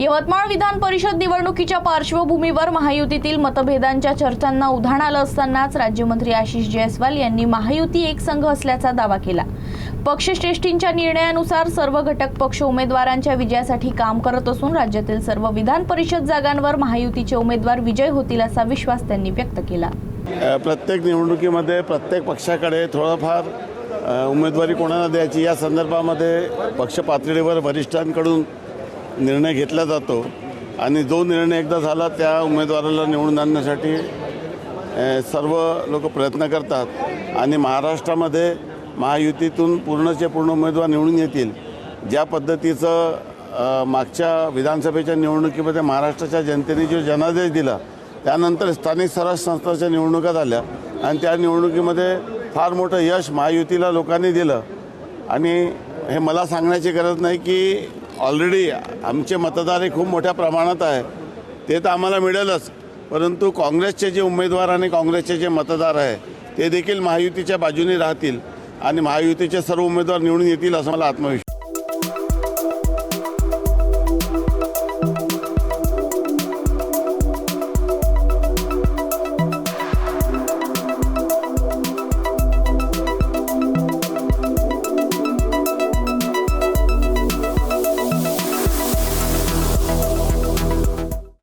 यवतमाळ विधान परिषद निवडणुकीच्या पार्श्वभूमीवर महायुतीतील मतभेदांच्या चर्चांना उधाण आलं असतानाच राज्यमंत्री आशिष जयस्वाल यांनी महायुती एक संघ असल्याचा दावा केला। पक्षश्रेष्ठींच्या निर्णयानुसार सर्व घटक पक्ष उमेदवारांच्या विजयासाठी काम करत असून राज्यातील सर्व विधान परिषद जागांवर महायुतीचे उमेदवार विजय होतील असा विश्वास त्यांनी व्यक्त केला। प्रत्येक निवडणुकीमध्ये प्रत्येक पक्षाकडे थोडाफार उमेदवारी कोणाला द्यायची या संदर्भामध्ये पक्ष पातळीवर वरिष्ठांकडून निर्णय घेतला जातो आणि जो निर्णय एकदा झाला त्या उमेदवाराला निवडून आणण्यासाठी सर्व लोक प्रयत्न करतात आणि महाराष्ट्रामध्ये महायुतीतून पूर्णचे पूर्ण उमेदवार निवडून येतील। ज्या पद्धतीचं मागच्या विधानसभेच्या निवडणुकीमध्ये महाराष्ट्राच्या जनतेने जो जनादेश दिला त्यानंतर स्थानिक स्वराज्य संस्थांच्या निवडणुका झाल्या आणि त्या निवडणुकीमध्ये फार मोठं यश महायुतीला लोकांनी दिलं। आणि हे मला सांगण्याची गरज नाही की ऑलरेडी आमचे मतदार हे खूप मोठ्या प्रमाणात आहे, ते तर आम्हाला मिळेलच, परंतु काँग्रेसचे जे उमेदवार आणि काँग्रेसचे जे मतदार आहे ते देखील महायुतीच्या बाजूने राहतील आणि महायुतीचे सर्व उमेदवार निवडून येतील असं मला आत्मविश्वास